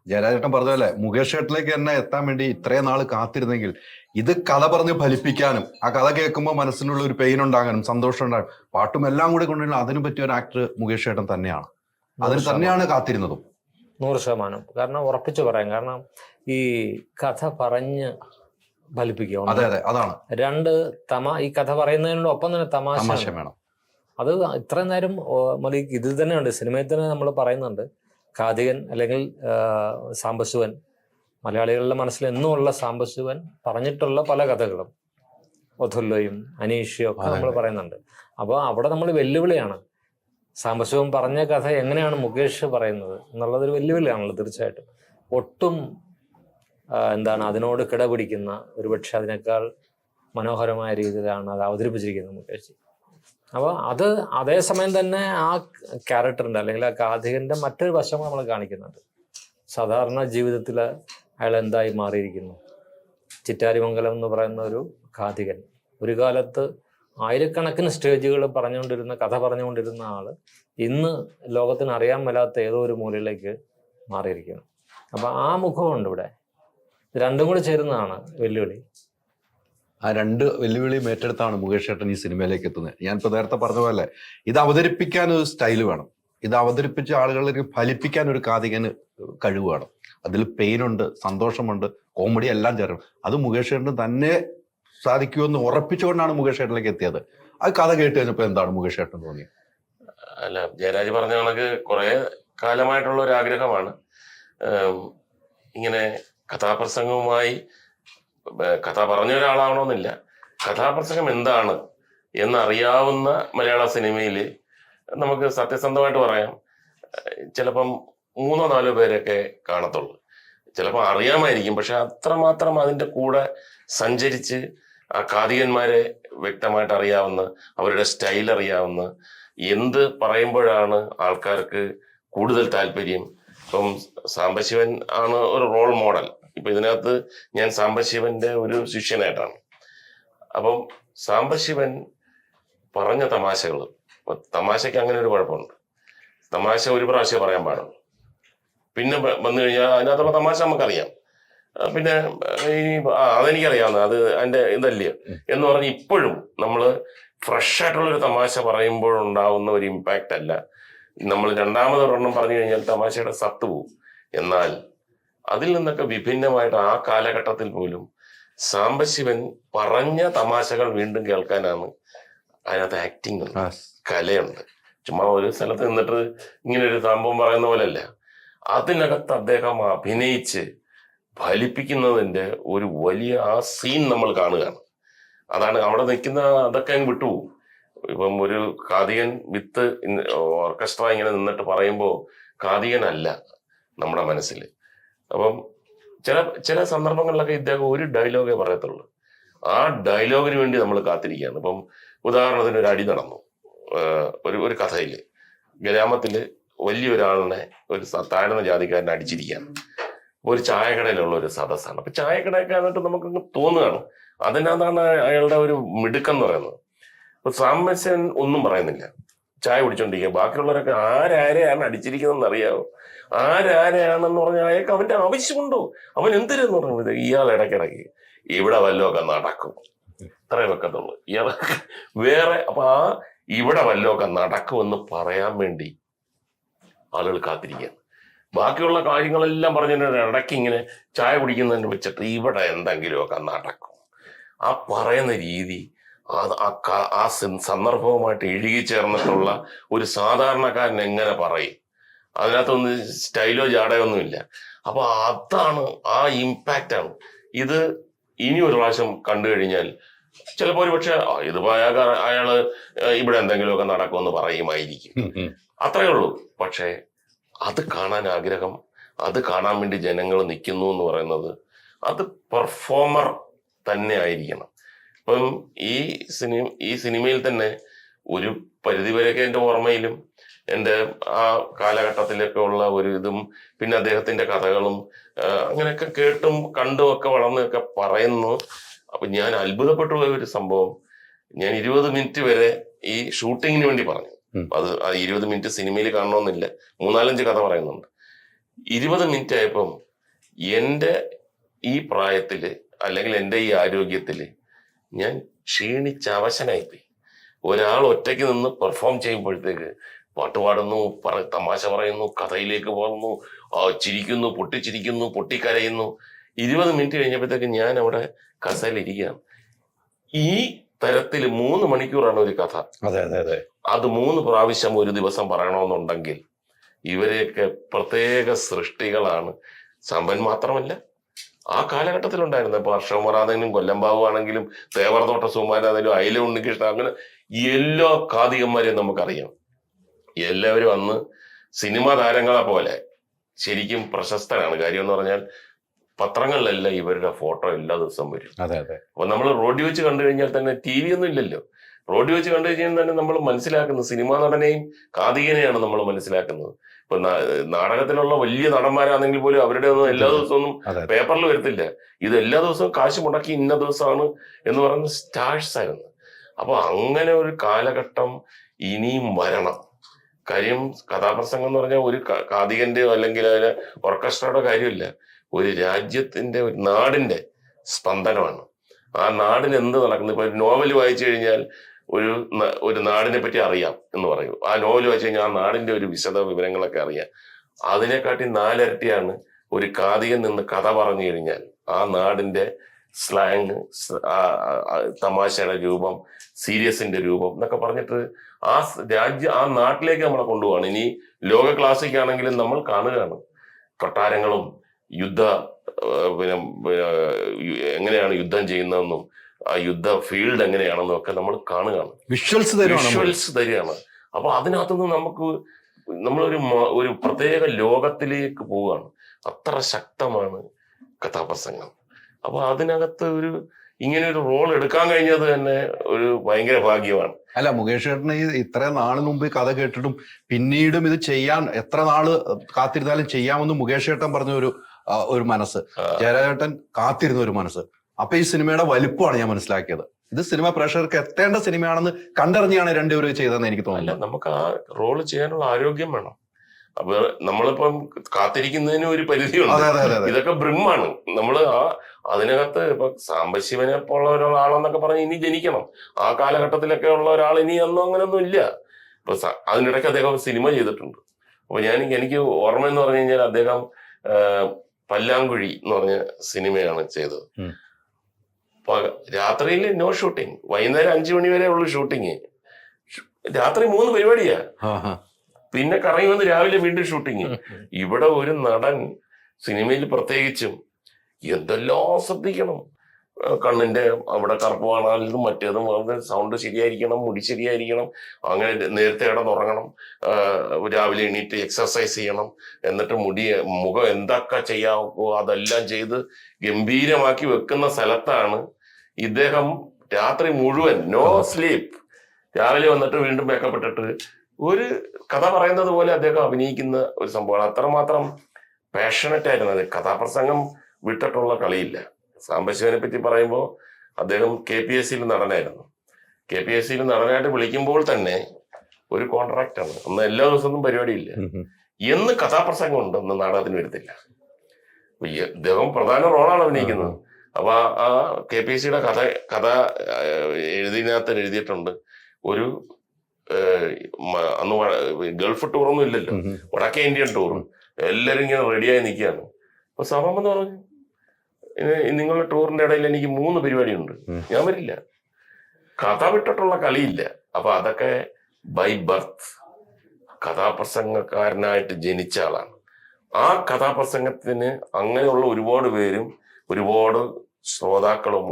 ജയരാജേട്ടൻ പറഞ്ഞല്ലേ, മുകേഷ് ഏട്ടനിലേക്ക് തന്നെ എത്താൻ വേണ്ടി ഇത്രയും നാൾ കാത്തിരുന്നെങ്കിൽ ഇത് കഥ പറഞ്ഞ് ഫലിപ്പിക്കാനും ആ കഥ കേൾക്കുമ്പോൾ മനസ്സിനുള്ള ഒരു പെയിൻ ഉണ്ടാകാനും സന്തോഷം ഉണ്ടാകാനും പാട്ടും എല്ലാം കൂടി കൊണ്ടുവരുന്ന അതിന് പറ്റിയ ഒരു ആക്ടർ മുകേഷ് ഏട്ടൻ തന്നെയാണ്. അതിന് തന്നെയാണ് കാത്തിരുന്നതും. 100%. കാരണം ഉറപ്പിച്ചു പറയാം. കാരണം ഈ കഥ പറഞ്ഞ് ഫലിപ്പിക്കുക. അതെ അതെ, അതാണ്. രണ്ട്, ഈ കഥ പറയുന്നതിനോടൊപ്പം തന്നെ തമാശ വേണം. അത് ഇത്രയും നേരം മലീക് ഇത് തന്നെയുണ്ട്. സിനിമയിൽ തന്നെ നമ്മൾ പറയുന്നുണ്ട്, കാതികൻ അല്ലെങ്കിൽ സാംബശിവൻ, മലയാളികളുടെ മനസ്സിൽ എന്നുമുള്ള സാംബശിവൻ പറഞ്ഞിട്ടുള്ള പല കഥകളും, ഒഥല്ലോയും അനീഷയും ഒക്കെ നമ്മൾ പറയുന്നുണ്ട്. അപ്പോൾ അവിടെ നമ്മൾ വെല്ലുവിളിയാണ്. സാംബശിവൻ പറഞ്ഞ കഥ എങ്ങനെയാണ് മുകേഷ് പറയുന്നത് എന്നുള്ളതൊരു വെല്ലുവിളിയാണല്ലോ തീർച്ചയായിട്ടും. ഒട്ടും അതിനോട് കിടപിടിക്കുന്ന, ഒരുപക്ഷെ അതിനേക്കാൾ മനോഹരമായ രീതിയിലാണ് അത് അവതരിപ്പിച്ചിരിക്കുന്നത് മുകേഷ്. അപ്പോൾ അത് അതേസമയം തന്നെ ആ ക്യാരക്ടറിൻ്റെ അല്ലെങ്കിൽ ആ കാഥികൻ്റെ മറ്റൊരു വശം നമ്മൾ കാണിക്കുന്നുണ്ട്. സാധാരണ ജീവിതത്തിൽ അയാൾ എന്തായി മാറിയിരിക്കുന്നു. ചിറ്റാരിമംഗലം എന്ന് പറയുന്ന ഒരു കാഥികൻ, ഒരു കാലത്ത് ആയിരക്കണക്കിന് സ്റ്റേജുകൾ കഥ പറഞ്ഞുകൊണ്ടിരുന്ന ആള് ഇന്ന് ലോകത്തിന് അറിയാൻ മേലാത്ത ഏതോ ഒരു മൂലയിലേക്ക് മാറിയിരിക്കുന്നു. അപ്പൊ ആ മുഖമുണ്ട് ഇവിടെ. രണ്ടും കൂടി ചേരുന്നതാണ് വെല്ലുവിളി. ആ രണ്ട് വെല്ലുവിളിയും ഏറ്റെടുത്താണ് മുകേഷ് ഏട്ടൻ ഈ സിനിമയിലേക്ക് എത്തുന്നത്. ഞാനിപ്പോൾ നേരത്തെ പറഞ്ഞ പോലെ ഇത് അവതരിപ്പിക്കാൻ ഒരു സ്റ്റൈല് വേണം. ഇത് അവതരിപ്പിച്ച ആളുകളിലേക്ക് ഫലിപ്പിക്കാൻ ഒരു കാതികന് കഴിവ് വേണം. അതിൽ പെയിനുണ്ട്, സന്തോഷമുണ്ട്, കോമഡി എല്ലാം ചേരും. അത് മുകേഷ് ഏട്ടന് തന്നെ സാധിക്കുമെന്ന് ഉറപ്പിച്ചുകൊണ്ടാണ് മുകേഷ് ഏട്ടനിലേക്ക് എത്തിയത്. അത് കഥ കേട്ട് കഴിഞ്ഞപ്പോൾ എന്താണ് മുകേഷ് ഏട്ടൻ തോന്നിയത്? അല്ല, ജയരാജ് പറഞ്ഞ കണക്ക് കുറെ കാലമായിട്ടുള്ള ഒരു ആഗ്രഹമാണ് ഇങ്ങനെ കഥാപ്രസംഗവുമായി. കഥ പറഞ്ഞ ഒരാളാവണമെന്നില്ല, കഥാപ്രസംഗം എന്താണ് എന്നറിയാവുന്ന മലയാള സിനിമയിൽ നമുക്ക് സത്യസന്ധമായിട്ട് പറയാം, ചിലപ്പം 3-4 പേരൊക്കെ കാണത്തുള്ളൂ. ചിലപ്പോൾ അറിയാമായിരിക്കും, പക്ഷെ അത്രമാത്രം അതിൻ്റെ കൂടെ സഞ്ചരിച്ച് ആ കാതികന്മാരെ വ്യക്തമായിട്ട് അറിയാവുന്ന, അവരുടെ സ്റ്റൈൽ അറിയാവുന്ന, എന്ത് പറയുമ്പോഴാണ് ആൾക്കാർക്ക് കൂടുതൽ താല്പര്യം. ഇപ്പം സാംബശിവൻ ആണ് ഒരു റോൾ മോഡൽ. ഇപ്പൊ ഇതിനകത്ത് ഞാൻ സാംബശിവന്റെ ഒരു ശിഷ്യനായിട്ടാണ്. അപ്പം സാംബശിവൻ പറഞ്ഞ തമാശയ്ക്ക് അങ്ങനെ ഒരു കുഴപ്പമുണ്ട്. തമാശ ഒരു പ്രാവശ്യം പറയാൻ പാടുള്ളൂ. പിന്നെ വന്നു കഴിഞ്ഞാൽ അതിനകത്തുള്ള തമാശ നമുക്കറിയാം. പിന്നെ അതെനിക്കറിയാവുന്ന അത് അതിന്റെ ഇതല്ലേ എന്ന് പറഞ്ഞ് ഇപ്പോഴും നമ്മൾ ഫ്രഷ് ആയിട്ടുള്ളൊരു തമാശ പറയുമ്പോഴുണ്ടാവുന്ന ഒരു ഇമ്പാക്റ്റ് അല്ല. നമ്മൾ രണ്ടാമതൊരെണ്ണം പറഞ്ഞു കഴിഞ്ഞാൽ തമാശയുടെ സത്ത് പോവും. എന്നാൽ അതിൽ നിന്നൊക്കെ വിഭിന്നമായിട്ട് ആ കാലഘട്ടത്തിൽ പോലും സാംബശിവൻ പറഞ്ഞ തമാശകൾ വീണ്ടും കേൾക്കാനാണ്. അതിനകത്ത് ആക്ടിങ് ഉണ്ട്, കലയുണ്ട്. ചുമ്മാ ഒരു സ്ഥലത്ത് നിന്നിട്ട് ഇങ്ങനെ ഒരു സംഭവം പറയുന്ന പോലെയല്ല. അതിനകത്ത് അദ്ദേഹം അഭിനയിച്ച് ഫലിപ്പിക്കുന്നതിന്റെ ഒരു വലിയ ആ സീൻ നമ്മൾ കാണുകയാണ്. അതാണ് അവിടെ നിൽക്കുന്ന, അതൊക്കെ അങ്ങ് വിട്ടുപോകും. ഇപ്പം ഒരു കാതികൻ വിത്ത് ഓർക്കസ്ട്ര ഇങ്ങനെ നിന്നിട്ട് പറയുമ്പോൾ കാതികനല്ല നമ്മുടെ മനസ്സിൽ. അപ്പം ചില സന്ദർഭങ്ങളിലൊക്കെ ഇദ്ദേഹം ഒരു ഡയലോഗേ പറയത്തുള്ളൂ. ആ ഡയലോഗിന് വേണ്ടി നമ്മൾ കാത്തിരിക്കുകയാണ്. ഇപ്പം ഉദാഹരണത്തിന് ഒരു അടി നടന്നു ഒരു കഥയില്. ഗ്രാമത്തില് വലിയൊരാളിനെ ഒരു താഴ്ന്ന ജാതിക്കാരനെ അടിച്ചിരിക്കുകയാണ്. ഒരു ചായക്കടയിലുള്ള ഒരു സദസ്സാണ്. അപ്പൊ ചായക്കടയൊക്കെ നമുക്ക് തോന്നുകയാണ് അതിനകത്താണ് അയാളുടെ ഒരു മിടുക്കം എന്ന് പറയുന്നത്. അപ്പൊ സാംബശിവൻ ഒന്നും പറയുന്നില്ല, ചായ കുടിച്ചോണ്ടിരിക്കുക. ബാക്കിയുള്ളവരൊക്കെ ആരാരെയാണ് അടിച്ചിരിക്കുന്നതെന്ന് അറിയാവോ? ആരാരെയാണെന്ന് പറഞ്ഞാൽ അയാൾക്ക് അവന്റെ ആവശ്യമുണ്ടോ? അവൻ എന്തിനെന്ന് പറഞ്ഞത് ഇയാൾ ഇടയ്ക്കിടയ്ക്ക് ഇവിടെ വല്ലതൊക്കെ നടക്കും, ഇത്രേ വെക്കത്തുള്ളൂ ഇയാൾ വേറെ. അപ്പൊ ആ ഇവിടെ വല്ലതൊക്കെ നടക്കുമെന്ന് പറയാൻ വേണ്ടി ആളുകൾ കാത്തിരിക്കുകയാണ്. ബാക്കിയുള്ള കാര്യങ്ങളെല്ലാം പറഞ്ഞിട്ട് ഇടയ്ക്ക് ഇങ്ങനെ ചായ കുടിക്കുന്നതിന് വെച്ചിട്ട് ഇവിടെ എന്തെങ്കിലുമൊക്കെ നടക്കും. ആ പറയുന്ന രീതി, ആ സന്ദർഭവുമായിട്ട് ഇഴുകി ചേർന്നിട്ടുള്ള ഒരു സാധാരണക്കാരൻ എങ്ങനെ പറയും? അതിനകത്തൊന്നും സ്റ്റൈലോ ജാടയോ ഒന്നുമില്ല. അപ്പൊ അതാണ്, ആ ഇമ്പാക്റ്റാണ്. ഇത് ഇനി ഒരു പ്രാവശ്യം കണ്ടു കഴിഞ്ഞാൽ ചിലപ്പോൾ ഒരു പക്ഷെ ഇതിപ്പോ അയാള് ഇവിടെ എന്തെങ്കിലുമൊക്കെ നടക്കുമെന്ന് പറയുമായിരിക്കും, അത്രയേ ഉള്ളൂ. പക്ഷേ അത് കാണാൻ ആഗ്രഹം, അത് കാണാൻ വേണ്ടി ജനങ്ങൾ നിൽക്കുന്നു എന്ന് പറയുന്നത് അത് പെർഫോമർ തന്നെ ആയിരിക്കണം. ഇപ്പം ഈ സിനിമയിൽ തന്നെ ഒരു പരിധിവരെയൊക്കെ എൻ്റെ ഓർമ്മയിലും എൻ്റെ ആ കാലഘട്ടത്തിലൊക്കെ ഉള്ള ഒരു ഇതും പിന്നെ അദ്ദേഹത്തിന്റെ കഥകളും അങ്ങനെയൊക്കെ കേട്ടും കണ്ടും ഒക്കെ വളർന്നൊക്കെ പറയുന്നു. അപ്പൊ ഞാൻ അത്ഭുതപ്പെട്ടു പോയ ഒരു സംഭവം, ഞാൻ 20 മിനിറ്റ് വരെ ഈ ഷൂട്ടിങ്ങിന് വേണ്ടി പറഞ്ഞു. അത് 20 മിനിറ്റ് സിനിമയിൽ കാണണമെന്നില്ല, 3-4 കഥ പറയുന്നുണ്ട്. 20 മിനിറ്റ് ആയപ്പം എൻ്റെ ഈ പ്രായത്തില് അല്ലെങ്കിൽ എൻ്റെ ഈ ആരോഗ്യത്തില് ഞാൻ ക്ഷീണിച്ച് അവശനായിപ്പോയി. ഒരാൾ ഒറ്റയ്ക്ക് നിന്ന് പെർഫോം ചെയ്യുമ്പോഴത്തേക്ക് പാട്ട് പാടുന്നു, തമാശ പറയുന്നു, കഥയിലേക്ക് പോകുന്നു, ചിരിക്കുന്നു, പൊട്ടിച്ചിരിക്കുന്നു, പൊട്ടിക്കരയുന്നു. 20 മിനിറ്റ് കഴിഞ്ഞപ്പോഴത്തേക്ക് ഞാൻ അവിടെ കസേരയിലിരിക്കുകയാണ്. ഈ തരത്തിൽ 3 മണിക്കൂറാണ് ഒരു കഥ. അതെ അതെ അതെ. അത് 3 പ്രാവശ്യം ഒരു ദിവസം പറയണമെന്നുണ്ടെങ്കിൽ ഇവരെയൊക്കെ പ്രത്യേക സൃഷ്ടികളാണ്. സമ്പൻ മാത്രമല്ല, ആ കാലഘട്ടത്തിലുണ്ടായിരുന്ന ഇപ്പൊ ഹർഷകുമാറാണെങ്കിലും കൊല്ലംബാബു ആണെങ്കിലും തേവർതോട്ട സുമാരാണെങ്കിലും അയില ഉണ്ണികൃഷ്ണൻ, അങ്ങനെ എല്ലാ കാതികന്മാരെയും നമുക്കറിയാം. എല്ലാവരും അന്ന് സിനിമാ താരങ്ങളെ പോലെ ശരിക്കും പ്രശസ്തരാണ്. കാര്യം എന്ന് പറഞ്ഞാൽ പത്രങ്ങളിലെല്ലാം ഇവരുടെ ഫോട്ടോ എല്ലാ ദിവസവും വരും. അതെ അതെ. അപ്പൊ നമ്മൾ റോഡിൽ വെച്ച് കണ്ടു കഴിഞ്ഞാൽ തന്നെ, ടി വി ഒന്നും ഇല്ലല്ലോ, റോഡിൽ വെച്ച് കണ്ടു കഴിഞ്ഞാൽ തന്നെ നമ്മൾ മനസ്സിലാക്കുന്നത് സിനിമാ നടനെയും കാതികനെയാണ് നമ്മൾ മനസ്സിലാക്കുന്നത്. ഇപ്പൊ നാടകത്തിലുള്ള വലിയ നടന്മാരാണെങ്കിൽ പോലും അവരുടെ ഒന്നും എല്ലാ ദിവസവും പേപ്പറിൽ വരത്തില്ല. ഇത് എല്ലാ ദിവസവും കാശ് മുടക്കി ഇന്ന ദിവസമാണ് എന്ന് പറയുന്ന സ്റ്റാർസ് ആയിരുന്നു. അപ്പൊ അങ്ങനെ ഒരു കാലഘട്ടം ഇനിയും വരണം. കാര്യം കഥാപ്രസംഗം എന്ന് പറഞ്ഞാൽ ഒരു കാതികന്റെയോ അല്ലെങ്കിൽ അതിലെ ഓർക്കസ്ട്രയുടെ കാര്യമില്ല, ഒരു രാജ്യത്തിന്റെ, ഒരു നാടിന്റെ സ്പന്ദനമാണ്. ആ നാടിന് എന്ത് നടക്കുന്നു. ഇപ്പൊ ഒരു നോവൽ വായിച്ചു കഴിഞ്ഞാൽ ഒരു നാടിനെ പറ്റി അറിയാം എന്ന് പറയും. ആ നോവൽ വായിച്ചു കഴിഞ്ഞാൽ ആ നാടിന്റെ ഒരു വിശദ വിവരങ്ങളൊക്കെ അറിയാം. അതിനെക്കാട്ടി 4 ഇരട്ടിയാണ് ഒരു കാതികൻ നിന്ന് കഥ പറഞ്ഞു കഴിഞ്ഞാൽ ആ നാടിന്റെ സ്ലാങ്, തമാശയുടെ രൂപം, സീരിയസിന്റെ രൂപം എന്നൊക്കെ പറഞ്ഞിട്ട് ആ നാട്ടിലേക്ക് നമ്മളെ കൊണ്ടുപോവാണ്. ഇനി ലോക ക്ലാസിക് ആണെങ്കിലും നമ്മൾ കാണുകയാണ് കൊട്ടാരങ്ങളും എങ്ങനെയാണ് യുദ്ധം ചെയ്യുന്നതെന്നും ആ യുദ്ധ ഫീൽഡ് എങ്ങനെയാണെന്നും ഒക്കെ നമ്മൾ കാണുകയാണ്. വിഷ്വൽസ് തരികയാണ്. അപ്പൊ അതിനകത്തുനിന്ന് നമുക്ക് ഒരു പ്രത്യേക ലോകത്തിലേക്ക് പോവുകയാണ്. അത്ര ശക്തമാണ് കഥാപ്രസംഗം. അപ്പൊ അതിനകത്ത് ഇങ്ങനെ ഒരു റോൾ എടുക്കാൻ കഴിഞ്ഞത് തന്നെ ഒരു ഭയങ്കര ഭാഗ്യമാണ്. അല്ല, മുകേഷ് ചേട്ടന് ഇത്ര നാള് മുമ്പ് കഥ കേട്ടിട്ടും പിന്നീടും ഇത് ചെയ്യാൻ എത്ര നാള് കാത്തിരുന്നാലും ചെയ്യാമെന്ന് മുകേഷ് ചേട്ടൻ പറഞ്ഞ ഒരു മനസ്സ്, ജയരാജേട്ടൻ കാത്തിരുന്ന ഒരു മനസ്സ്. അപ്പൊ ഈ സിനിമയുടെ വലുപ്പമാണ് ഞാൻ മനസ്സിലാക്കിയത്. ഇത് സിനിമ പ്രേക്ഷകർക്ക് എത്തേണ്ട സിനിമയാണെന്ന് കണ്ടറിഞ്ഞാണ് രണ്ടുപേരും ചെയ്തതെന്ന് എനിക്ക് തോന്നുന്നില്ല. നമുക്ക് ആ റോള് ചെയ്യാനുള്ള ആരോഗ്യം വേണം. അപ്പൊ നമ്മളിപ്പം കാത്തിരിക്കുന്നതിന് ഒരു പരിധിയുണ്ട്. ഇതൊക്കെ ബ്രിമാണ്. നമ്മള് അതിനകത്ത് ഇപ്പൊ സാംബശിവനെ പോലുള്ള ഒരാളെന്നൊക്കെ പറഞ്ഞ് ഇനി ജനിക്കണം. ആ കാലഘട്ടത്തിലൊക്കെ ഉള്ള ഒരാൾ ഇനി ഒന്നും അങ്ങനെയൊന്നും ഇല്ല. ഇപ്പൊ അതിനിടയ്ക്ക് അദ്ദേഹം സിനിമ ചെയ്തിട്ടുണ്ട്. അപ്പൊ എനിക്ക് ഓർമ്മ എന്ന് പറഞ്ഞു കഴിഞ്ഞാൽ അദ്ദേഹം പല്ലാങ്കുഴി എന്ന് പറഞ്ഞ സിനിമയാണ് ചെയ്തത്. രാത്രിയിൽ നോ ഷൂട്ടിങ്, വൈകുന്നേരം 5 മണി വരെ ഉള്ളു ഷൂട്ടിങ്. രാത്രി 3 പരിപാടിയാ, പിന്നെ കറങ്ങി വന്ന് രാവിലെ വീണ്ടും ഷൂട്ടിങ്. ഇവിടെ ഒരു നടൻ സിനിമയിൽ പ്രത്യേകിച്ചും എന്തെല്ലാം ശ്രദ്ധിക്കണം. കണ്ണിന്റെ അവിടെ കറുപ്പ് കാണാനും മറ്റേതും സൗണ്ട് ശരിയായിരിക്കണം, മുടി ശരിയായിരിക്കണം, അങ്ങനെ നേരത്തെ കിടന്നുറങ്ങണം, രാവിലെ എണീറ്റ് എക്സർസൈസ് ചെയ്യണം, എന്നിട്ട് മുഖം എന്തൊക്കെ ചെയ്യാമോ അതെല്ലാം ചെയ്ത് ഗംഭീരമാക്കി വെക്കുന്ന സ്ഥലത്താണ് ഇദ്ദേഹം രാത്രി മുഴുവൻ നോ സ്ലീപ്പ്, രാവിലെ വന്നിട്ട് വീണ്ടും മേക്കപ്പ് ഇട്ടിട്ട് ഒരു കഥ പറയുന്നത് പോലെ അദ്ദേഹം അഭിനയിക്കുന്ന ഒരു സംഭവമാണ്. അത്രമാത്രം പാഷനറ്റ് ആയിരുന്നു. അത് കഥാപ്രസംഗം വിട്ടിട്ടുള്ള കളിയില്ല. സാംബശിവനെ പറ്റി പറയുമ്പോൾ അദ്ദേഹം KPSC നടനായിരുന്നു. KPSC നടനായിട്ട് വിളിക്കുമ്പോൾ തന്നെ ഒരു കോൺട്രാക്റ്റാണ്. അന്ന് എല്ലാ ദിവസവും പരിപാടിയില്ല. എന്ന് കഥാപ്രസംഗം ഉണ്ട്, അന്ന് നാടകത്തിന് വരത്തില്ല. അദ്ദേഹം പ്രധാന റോളാണ് അഭിനയിക്കുന്നത്. അപ്പൊ ആ KPSC കഥ എഴുതിയിട്ടുണ്ട്. ഒരു അന്ന് ഗൾഫ് ടൂറൊന്നും ഇല്ലല്ലോ, വടക്കേ ഇന്ത്യൻ ടൂർ. എല്ലാരും ഇങ്ങനെ റെഡിയായി നിൽക്കുകയാണ്. അപ്പൊ സഭമെന്ന് പറഞ്ഞു, നിങ്ങളുടെ ടൂറിന്റെ ഇടയിൽ എനിക്ക് 3 പരിപാടിയുണ്ട്, ഞാൻ വരില്ല. കഥ വിട്ടിട്ടുള്ള കളിയില്ല. അപ്പൊ അതൊക്കെ ബൈ ബർത്ത് കഥാപ്രസംഗക്കാരനായിട്ട് ജനിച്ച ആളാണ്. ആ കഥാപ്രസംഗത്തിന് അങ്ങനെയുള്ള ഒരുപാട് പേരും ഒരുപാട് ശ്രോതാക്കളും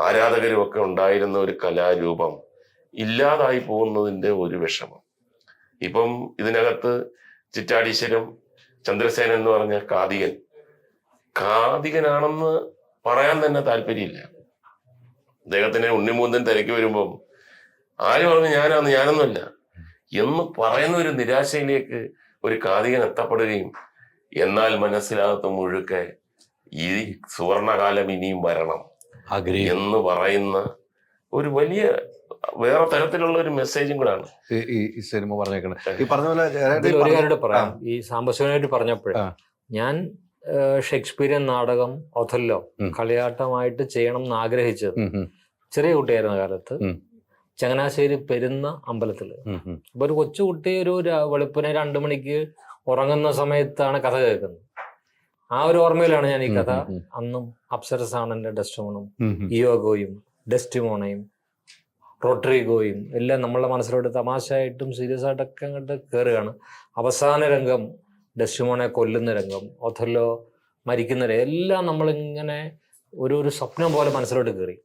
ആരാധകരും ഒക്കെ ഉണ്ടായിരുന്ന ഒരു കലാരൂപം ഇല്ലാതായി പോകുന്നതിന്റെ ഒരു വിഷമം. ഇപ്പം ഇതിനകത്ത് ചിറ്റാടീശ്വരം ചന്ദ്രസേനൻ എന്ന് പറഞ്ഞ കാതികനാണെന്ന് പറയാൻ തന്നെ താല്പര്യമില്ല. അദ്ദേഹത്തിന് ഉണ്ണിമൂന്തൻ തിരക്കി വരുമ്പം ആര് പറഞ്ഞു ഞാനൊന്നുമല്ല എന്ന് പറയുന്ന ഒരു നിരാശയിലേക്ക് ഒരു കാതികൻ എത്തപ്പെടുകയും, എന്നാൽ മനസ്സിലാകത്ത മുഴുക്കെ ഈ സുവർണകാലം ഇനിയും വരണം എന്ന് പറയുന്ന ഒരു വലിയ വേറെ തരത്തിലുള്ള ഒരു മെസ്സേജും കൂടാണ് ഈ സിനിമ പറഞ്ഞേക്കണേ. ഈ പറഞ്ഞ പോലെ ഒരു കാര്യം പറയാം. ഈ സാംബശിവനായിട്ട് പറഞ്ഞപ്പോഴേ ഞാൻ ഷേക്സ്പീരിയൻ നാടകം ഒഥല്ലോ ഉം. കളിയാട്ടമായിട്ട് ചെയ്യണം എന്ന് ആഗ്രഹിച്ചത് ഉം, ഉം, ചെറിയ കുട്ടിയായിരുന്ന കാലത്ത് ഉം. ചങ്ങനാശ്ശേരി പെരുന്ന അമ്പലത്തിൽ. ഉം, ഉം. അപ്പൊ ഒരു കൊച്ചുകുട്ടി ഒരു വെളുപ്പിനെ 2 മണിക്ക് ഉറങ്ങുന്ന സമയത്താണ് കഥ കേൾക്കുന്നത്. ആ ഒരു ഓർമ്മയിലാണ് ഞാൻ ഈ കഥ. ഉം, ഉം, അന്നും അപ്സരസാണ് എൻ്റെ ഡെസ്റ്റോണും ഉം, ഉം. ഇയോഗോയും ഡെസ്റ്റിമോണയും റോഡ്രിഗോയും എല്ലാം നമ്മളുടെ മനസ്സിലോട്ട് തമാശയായിട്ടും സീരിയസ് ആയിട്ടൊക്കെ അങ്ങോട്ട് കയറുകയാണ്. അവസാന രംഗം ഡെസ്റ്റിമോണെ കൊല്ലുന്ന രംഗം, ഒഥല്ലോ മരിക്കുന്ന രംഗം, എല്ലാം നമ്മളിങ്ങനെ ഒരു സ്വപ്നം പോലെ മനസ്സിലോട്ട് കയറി.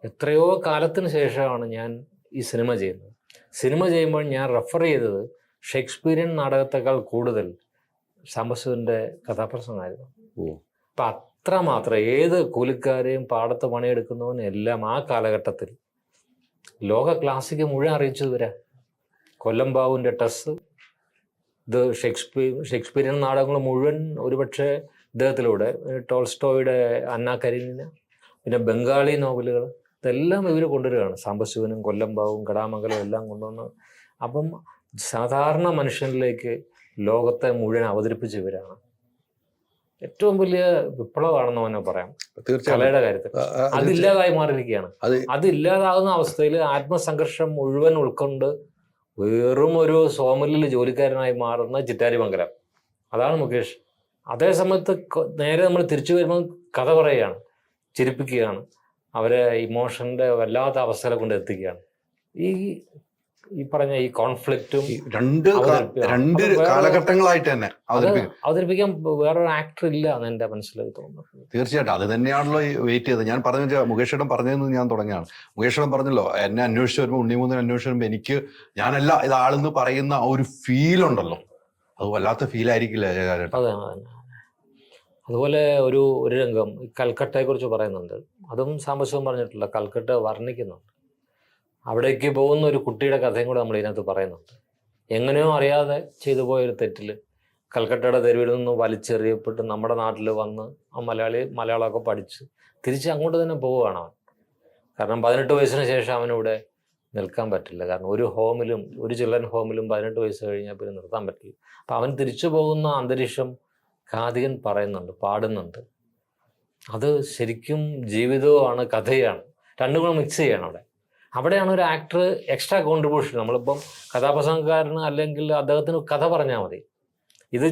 എത്രയോ കാലത്തിന് ശേഷമാണ് ഞാൻ ഈ സിനിമ ചെയ്യുന്നത്. സിനിമ ചെയ്യുമ്പോൾ ഞാൻ റെഫർ ചെയ്തത് ഷേക്സ്പീരിയൻ നാടകത്തെക്കാൾ കൂടുതൽ സാംബശിവന്റെ കഥാപ്രസംഗമായിരുന്നു. ഓ. അപ്പം അത്രമാത്രം ഏത് കൂലിക്കാരെയും പാടത്ത് പണിയെടുക്കുന്നവനും എല്ലാം ആ കാലഘട്ടത്തിൽ ലോക ക്ലാസിക് മുഴുവൻ അറിയിച്ചത് വരാ. കൊല്ലം ബാബുവിൻ്റെ ടെസ്, ഇത് ഷേക്സ്പീരിയൻ നാടകങ്ങൾ മുഴുവൻ ഒരുപക്ഷെ ഇദ്ദേഹത്തിലൂടെ, ടോൾസ്റ്റോയുടെ അന്നാ കരീനിന, പിന്നെ ബംഗാളി നോവലുകൾ, ഇതെല്ലാം ഇവർ കൊണ്ടുവരികയാണ്. സാംബശിവനും കൊല്ലം ബാബുവും കടാമംഗലവും എല്ലാം കൊണ്ടുവന്ന്. അപ്പം സാധാരണ മനുഷ്യനിലേക്ക് ലോകത്തെ മുഴുവൻ അവതരിപ്പിച്ചവരാണ്. ഏറ്റവും വലിയ വിപ്ലവമാണെന്ന് തന്നെ പറയാം തീർച്ചയായും കലയുടെ കാര്യത്തിൽ. അതില്ലാതായി മാറിയിരിക്കുകയാണ്. അതില്ലാതാകുന്ന അവസ്ഥയിൽ ആത്മസംഘർഷം മുഴുവൻ ഉൾക്കൊണ്ട് വെറും ഒരു സോമലിൽ ജോലിക്കാരനായി മാറുന്ന ചിറ്റാരിമംഗലം, അതാണ് മുകേഷ്. അതേ സമയത്ത് നേരെ നമ്മൾ തിരിച്ചു വരുമ്പോൾ കഥ പറയുകയാണ്, ചിരിപ്പിക്കുകയാണ്, അവരെ ഇമോഷന്റെ വല്ലാത്ത അവസ്ഥകളെ കൊണ്ട് എത്തിക്കുകയാണ്. ഈ പറഞ്ഞ ഈ കോൺഫ്ലിക്റ്റും രണ്ട് കാലഘട്ടങ്ങളായിട്ട് തന്നെ അവതരിപ്പിക്കാൻ വേറൊരു ആക്ടർ ഇല്ല എന്ന് എൻ്റെ മനസ്സിലേക്ക് തോന്നുന്നു. തീർച്ചയായിട്ടും അത് തന്നെയാണല്ലോ വെയിറ്റ് ചെയ്തത്. ഞാൻ പറഞ്ഞ മുകേഷേട്ടൻ പറഞ്ഞതെന്ന് ഞാൻ തുടങ്ങിയാണ്. മുകേഷേട്ടൻ പറഞ്ഞല്ലോ, എന്നെ അന്വേഷിച്ച് വരുമ്പോൾ, ഉണ്ണിമൂന്നിനെ അന്വേഷിച്ച് വരുമ്പോൾ എനിക്ക് ഞാനല്ല ഇതാളെന്ന് പറയുന്ന ആ ഒരു ഫീൽ ഉണ്ടല്ലോ, അത് വല്ലാത്ത ഫീലായിരിക്കില്ല ചേട്ടാ. അതെ. അതുപോലെ ഒരു രംഗം കൽക്കട്ടയെ കുറിച്ച് പറയുന്നുണ്ട്. അതും സാംബശിവൻ പറഞ്ഞിട്ടില്ല, കൽക്കട്ട വർണ്ണിക്കുന്നുണ്ട്. അവിടേക്ക് പോകുന്ന ഒരു കുട്ടിയുടെ കഥയും കൂടെ നമ്മൾ ഇതിനകത്ത് പറയുന്നുണ്ട്. എങ്ങനെയോ അറിയാതെ ചെയ്തു പോയൊരു തെറ്റിൽ കൽക്കട്ടയുടെ തെരുവിൽ നിന്ന് വലിച്ചെറിയപ്പെട്ട് നമ്മുടെ നാട്ടിൽ വന്ന് ആ മലയാളമൊക്കെ പഠിച്ച് തിരിച്ച് അങ്ങോട്ട് തന്നെ പോവുകയാണ് അവൻ. കാരണം 18 വയസ്സിന് ശേഷം അവനിവിടെ നിൽക്കാൻ പറ്റില്ല. കാരണം ഒരു ചിൽഡ്രൻ ഹോമിലും 18 വയസ്സ് കഴിഞ്ഞാൽ പിന്നെ നിർത്താൻ പറ്റില്ല. അപ്പം അവൻ തിരിച്ചു പോകുന്ന അന്തരീക്ഷം കാതികൻ പറയുന്നുണ്ട്, പാടുന്നുണ്ട്. അത് ശരിക്കും ജീവിതവുമാണ്, കഥയാണ്, രണ്ടും കൂടെ മിക്സ് ചെയ്യണം അവിടെയാണ് ഒരു ആക്ടർ എക്സ്ട്രാ കോൺട്രിബ്യൂഷൻ. നമ്മളിപ്പം കഥാപ്രസംഗക്കാരന് അല്ലെങ്കിൽ അദ്ദേഹത്തിന് കഥ പറഞ്ഞാൽ മതി, ഇത്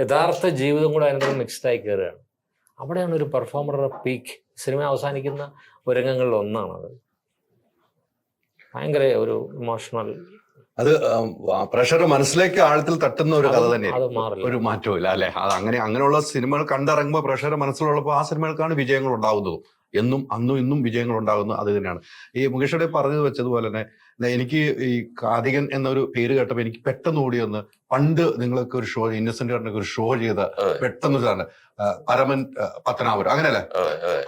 യഥാർത്ഥ ജീവിതം കൂടെ അതിനകത്ത് മിക്സ്ഡായി കയറുകയാണ്. അവിടെയാണ് ഒരു പെർഫോമറുടെ പീക്ക്. സിനിമ അവസാനിക്കുന്ന രംഗങ്ങളിൽ ഒന്നാണത്. ഭയങ്കര ഒരു ഇമോഷണൽ, അത് പ്രഷർ മനസ്സിലേക്ക് ആഴത്തിൽ തട്ടുന്ന ഒരു കഥ തന്നെ, അത് മാറില്ല, ഒരു മാറ്റവും ഇല്ല അല്ലെ. അത് അങ്ങനെയുള്ള സിനിമകൾ കണ്ടിറങ്ങുമ്പോൾ പ്രഷർ മനസ്സിലുള്ളപ്പോൾ ആ സിനിമകൾക്കാണ് വിജയങ്ങൾ ഉണ്ടാകുന്നത്. എന്നും അന്നും ഇന്നും വിജയങ്ങൾ ഉണ്ടാകുന്നത് അത് തന്നെയാണ്. ഈ മുകേഷോടെ പറഞ്ഞു വെച്ചതുപോലെ തന്നെ എനിക്ക് ഈ കാതികൻ എന്നൊരു പേര് കേട്ടപ്പോൾ എനിക്ക് പെട്ടെന്ന് ഓടിയൊന്ന്, പണ്ട് നിങ്ങൾക്ക് ഒരു ഷോ, ഇന്നസെന്റ് കാരനൊക്കെ ഒരു ഷോ ചെയ്ത പെട്ടെന്ന് സാറിന് പരമൻ പത്തനാപുരം, അങ്ങനെയല്ലേ,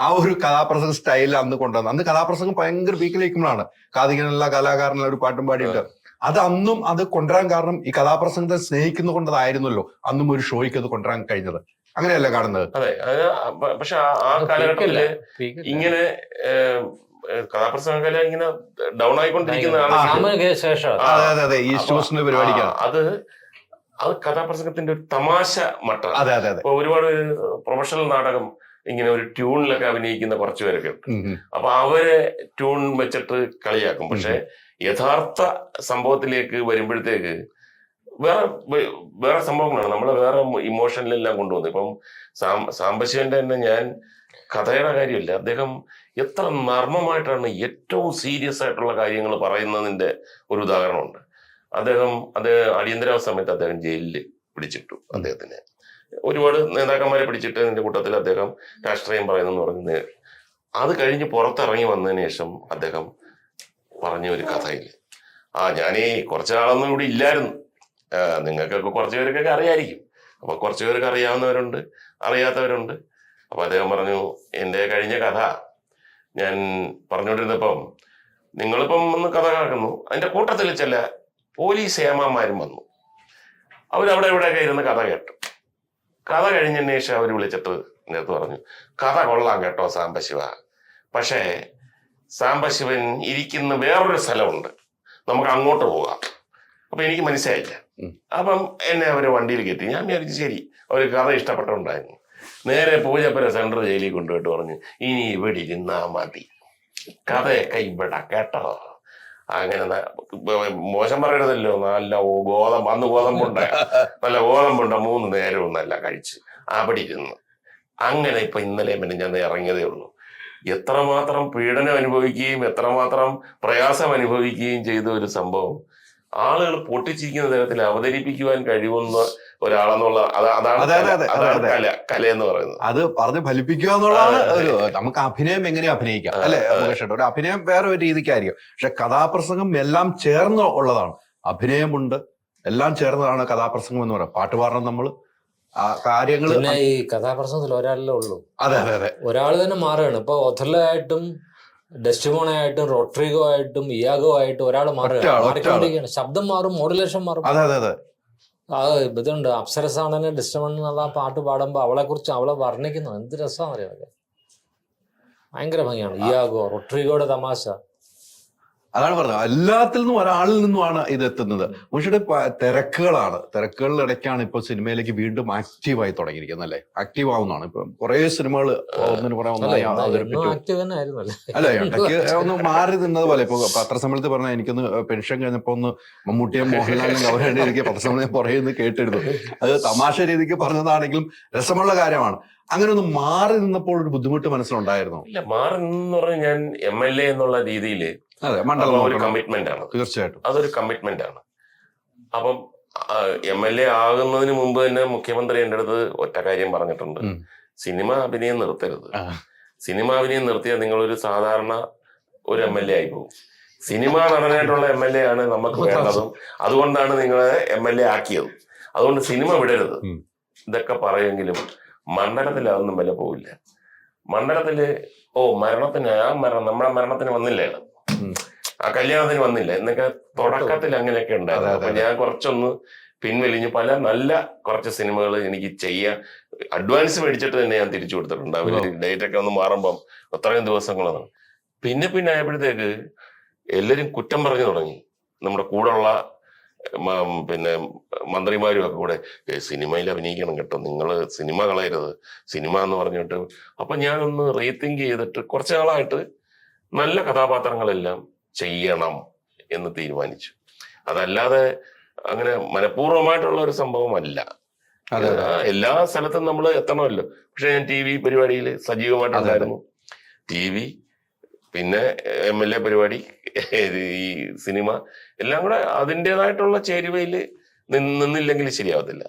ആ ഒരു കഥാപ്രസംഗ സ്റ്റൈലിൽ അന്ന് കൊണ്ടുവന്നത്. അന്ന് കഥാപ്രസംഗം ഭയങ്കര പീക്കിലേക്കുമ്പോഴാണ് കാതികനുള്ള കലാകാരനുള്ള ഒരു പാട്ടും പാടിയിട്ട്. അത് അന്നും അത് കൊണ്ടുവരാൻ കാരണം ഈ കഥാപ്രസംഗത്തെ സ്നേഹിക്കുന്ന കൊണ്ടതായിരുന്നല്ലോ അന്നും ഒരു ഷോയ്ക്ക് അത് കൊണ്ടുവരാൻ കഴിഞ്ഞത്. അങ്ങനെയല്ല കാണുന്നത്. അതെ. പക്ഷെ ആ കാലഘട്ടത്തില് ഇങ്ങനെ കഥാപ്രസംഗ കല ഇങ്ങനെ ഡൗൺ ആയിക്കൊണ്ടിരിക്കുന്ന അത് കഥാപ്രസംഗത്തിന്റെ ഒരു തമാശ മട്ടാണ്. ഇപ്പൊ ഒരുപാട് പ്രൊഫഷണൽ നാടകം ഇങ്ങനെ ഒരു ട്യൂണിലൊക്കെ അഭിനയിക്കുന്ന കുറച്ചു പേരൊക്കെ ഉണ്ട്. അപ്പൊ അവരെ ട്യൂൺ വെച്ചിട്ട് കളിയാക്കും. പക്ഷെ യഥാർത്ഥ സംഭവത്തിലേക്ക് വരുമ്പോഴത്തേക്ക് വേറെ സംഭവങ്ങളാണ്, നമ്മളെ വേറെ ഇമോഷനിലെല്ലാം കൊണ്ടുവന്നത്. ഇപ്പം സാംബശിവന്റെ തന്നെ ഞാൻ കഥയുടെ കാര്യമില്ല, അദ്ദേഹം എത്ര നർമ്മമായിട്ടാണ് ഏറ്റവും സീരിയസ് ആയിട്ടുള്ള കാര്യങ്ങൾ പറയുന്നതിന്റെ ഒരു ഉദാഹരണമുണ്ട്. അദ്ദേഹം അടിയന്തരാവസ്ഥ സമയത്ത് അദ്ദേഹം ജയിലിൽ പിടിച്ചിട്ടു. അദ്ദേഹത്തിന് ഒരുപാട് നേതാക്കന്മാരെ പിടിച്ചിട്ടതിന്റെ കൂട്ടത്തിൽ അദ്ദേഹം രാഷ്ട്രീയം പറയുന്നെന്ന് പറഞ്ഞ് അത് കഴിഞ്ഞ് പുറത്തിറങ്ങി വന്നതിന് ശേഷം അദ്ദേഹം പറഞ്ഞ ഒരു കഥയിൽ, ഞാനീ കുറച്ച് നാളൊന്നും ഇവിടെ ഇല്ലായിരുന്നു, നിങ്ങൾക്കൊക്കെ കുറച്ച് പേർക്കൊക്കെ അറിയായിരിക്കും, അപ്പൊ കുറച്ച് പേർക്ക് അറിയാവുന്നവരുണ്ട്, അറിയാത്തവരുണ്ട്. അപ്പൊ അദ്ദേഹം പറഞ്ഞു, എൻ്റെ കഴിഞ്ഞ കഥ ഞാൻ പറഞ്ഞുകൊണ്ടിരുന്നപ്പം നിങ്ങളിപ്പം ഒന്ന് കഥ കേൾക്കുന്നു, അതിന്റെ കൂട്ടത്തിൽ ചില പോലീസ് ഏമാന്മാരും വന്നു. അവരവിടെ ഇവിടെയൊക്കെ ഇരുന്ന് കഥ കേട്ടു. കഥ കഴിഞ്ഞതിന് ശേഷം അവർ വിളിച്ചിട്ട് നേരത്തെ പറഞ്ഞു, കഥ കൊള്ളാം കേട്ടോ സാംബശിവ, പക്ഷേ സാംബശിവൻ ഇരിക്കുന്ന വേറൊരു സ്ഥലമുണ്ട്, നമുക്ക് അങ്ങോട്ട് പോകാം. അപ്പൊ എനിക്ക് മനസ്സിലായില്ല. അപ്പം എന്നെ അവര് വണ്ടിയിൽ കയറ്റി. ഞാൻ വിചാരിച്ചു ശരി, ഒരു കഥ ഇഷ്ടപ്പെട്ടുണ്ടായിരുന്നു. നേരെ പൂജപ്പുര സെൻട്രൽ ജയിലിൽ കൊണ്ടുപോയിട്ട് പറഞ്ഞു, ഇനി ഇവിടെ ഇരുന്നാ മതി, കഥയൊക്കെ ഇവിടെ കേട്ടോ. അങ്ങനെ മോശം പറയരുതല്ലോ, നല്ല ഗോതമ്പ്, അന്ന് ഗോതമ്പുണ്ട, നല്ല ഗോതമ്പുണ്ട 3 നേരവും നല്ല കഴിച്ച് അവിടെ ഇരുന്ന്. അങ്ങനെ ഇപ്പൊ ഇന്നലെ ഞാൻ ഇറങ്ങിയതേ ഉള്ളൂ. എത്രമാത്രം പീഡനം അനുഭവിക്കുകയും എത്രമാത്രം പ്രയാസം അനുഭവിക്കുകയും ചെയ്ത ഒരു സംഭവം ആളുകൾ പൊട്ടിച്ചിരിക്കുന്ന തരത്തിൽ അവതരിപ്പിക്കുവാൻ കഴിയുന്ന ഒരാളെന്നുള്ള അതാണ് കല എന്ന് പറയുന്നത്. അത് പറഞ്ഞ് ഫലിപ്പിക്കുക എന്നുള്ളതാണ് ഒരു, നമുക്ക് അഭിനയം എങ്ങനെ അഭിനയിക്കാം അല്ലെ മുകേഷ്? ഒരു അഭിനയം വേറെ ഒരു രീതിക്കായിരിക്കും, പക്ഷെ കഥാപ്രസംഗം എല്ലാം ചേർന്ന് ഉള്ളതാണ്. അഭിനയമുണ്ട്, എല്ലാം ചേർന്നതാണ് കഥാപ്രസംഗം എന്ന് പറയുന്നത്. പാട്ട് പാടണം നമ്മള്, ആ കാര്യങ്ങൾ. പിന്നെ ഈ കഥാപ്രസംഗത്തിൽ ഒരാളല്ലേ ഉള്ളൂ. അതെ അതെ അതെ, ഒരാൾ തന്നെ മാറുകയാണ്. ഇപ്പൊ ഒഥല്ലോ ആയിട്ടും ഡെസ്റ്റിമോണായിട്ടും റോട്രിഗോ ആയിട്ടും ഇയാഗോ ആയിട്ടും ഒരാൾ മാറുകയാണ്. ശബ്ദം മാറും, മോഡുലേഷൻ മാറും. അതെ അതെ അതെ. ഇതുണ്ട്, അപ്സരസാണെന്നെ ഡെസ്റ്റിമോൺ എന്നുള്ള പാട്ട് പാടുമ്പോൾ അവളെ കുറിച്ച് അവളെ വർണ്ണിക്കുന്നു. എന്ത് രസമാണെന്ന് അറിയാം, ഭയങ്കര ഭംഗിയാണ്. ഇയാഗോ, റോട്രിഗോയുടെ തമാശ, അതാണ് പറഞ്ഞത്. എല്ലാത്തിൽ നിന്നും ഒരാളിൽ നിന്നുമാണ് ഇത് എത്തുന്നത്. പക്ഷേ തിരക്കുകളാണ്, തിരക്കുകളുടെ ഇടയ്ക്കാണ് ഇപ്പൊ സിനിമയിലേക്ക് വീണ്ടും ആക്റ്റീവായി തുടങ്ങിയിരിക്കുന്നത് അല്ലേ? ആക്റ്റീവ് ആവുന്നതാണ് ഇപ്പൊ കുറെ സിനിമകൾ ഒന്നിന് പറയാൻ ഒന്നായി അവതരിപ്പിച്ചു. അല്ല, ഇടയ്ക്ക് ഒന്ന് മാറി നിന്നത് പോലെ. ഇപ്പൊ പത്രസമ്മേളനത്തിൽ പറഞ്ഞാൽ എനിക്കൊന്ന് പെൻഷൻ കഴിഞ്ഞപ്പോ ഒന്ന് മമ്മൂട്ടിയും മോഹൻലാലിനും ഗൗരവ രീതിക്ക് പത്രസമ്മേളനം പറയുന്നത് കേട്ടിരുന്നു. അത് തമാശ രീതിക്ക് പറഞ്ഞതാണെങ്കിലും രസമുള്ള കാര്യമാണ്. അങ്ങനെ ഒന്ന് മാറി നിന്നപ്പോൾ ഒരു ബുദ്ധിമുട്ട് മനസ്സിലുണ്ടായിരുന്നു? ഇല്ല, മാറി നിന്ന് പറഞ്ഞാൽ ഞാൻ MLA എന്നുള്ള രീതിയില് ഒരു കമ്മിറ്റ്മെന്റ് ആണ്. തീർച്ചയായിട്ടും അതൊരു കമ്മിറ്റ്മെന്റ് ആണ്. അപ്പം MLA ആകുന്നതിന് മുമ്പ് തന്നെ മുഖ്യമന്ത്രി എൻ്റെ അടുത്ത് ഒറ്റ കാര്യം പറഞ്ഞിട്ടുണ്ട്, സിനിമ അഭിനയം നിർത്തരുത്. സിനിമ അഭിനയം നിർത്തിയാൽ നിങ്ങളൊരു സാധാരണ ഒരു MLA ആയി പോകും. സിനിമാ നടനായിട്ടുള്ള MLA ആണ് നമുക്ക് വേണ്ടതും, അതുകൊണ്ടാണ് നിങ്ങളെ MLA ആക്കിയത്. അതുകൊണ്ട് സിനിമ വിടരുത്. ഇതൊക്കെ പറയുമെങ്കിലും മണ്ഡലത്തിൽ അതൊന്നും വില പോവില്ല. മണ്ഡലത്തില് മരണത്തിന്, നമ്മുടെ മരണത്തിന് വന്നില്ലേ, ആ കല്യാണത്തിന് വന്നില്ല എന്നൊക്കെ തുടക്കത്തിൽ അങ്ങനെയൊക്കെ ഉണ്ടായിരുന്നു. അപ്പൊ ഞാൻ കുറച്ചൊന്ന് പിൻവലിഞ്ഞ് പല നല്ല കുറച്ച് സിനിമകൾ എനിക്ക് ചെയ്യാൻ അഡ്വാൻസ് മേടിച്ചിട്ട് തന്നെ ഞാൻ തിരിച്ചു കൊടുത്തിട്ടുണ്ട്. അവര് ഡേറ്റ് ഒക്കെ ഒന്ന് മാറുമ്പം അത്രയും ദിവസങ്ങളാണ്. പിന്നെ ആയപ്പോഴത്തേക്ക് എല്ലാരും കുറ്റം പറഞ്ഞു തുടങ്ങി. നമ്മുടെ കൂടെയുള്ള പിന്നെ മന്ത്രിമാരും ഒക്കെ കൂടെ, സിനിമയിൽ അഭിനയിക്കണം കേട്ടോ, നിങ്ങൾ സിനിമ കളയരുത്, സിനിമ എന്ന് പറഞ്ഞിട്ട്. അപ്പൊ ഞാനൊന്ന് റീതിങ്ക് ചെയ്തിട്ട് കുറച്ച് നാളായിട്ട് നല്ല കഥാപാത്രങ്ങളെല്ലാം ചെയ്യണം എന്ന് തീരുമാനിച്ചു. അതല്ലാതെ അങ്ങനെ മനഃപൂർവ്വമായിട്ടുള്ള ഒരു സംഭവമല്ല. എല്ലാ സ്ഥലത്തും നമ്മൾ എത്തണമല്ലോ. പക്ഷെ ഞാൻ TV പരിപാടിയിൽ സജീവമായിട്ടുണ്ടായിരുന്നു. TV, പിന്നെ MLA പരിപാടി, ഈ സിനിമ എല്ലാം കൂടെ അതിൻ്റെതായിട്ടുള്ള ചേരുവയിൽ നിന്നില്ലെങ്കിൽ ശരിയാവത്തില്ല.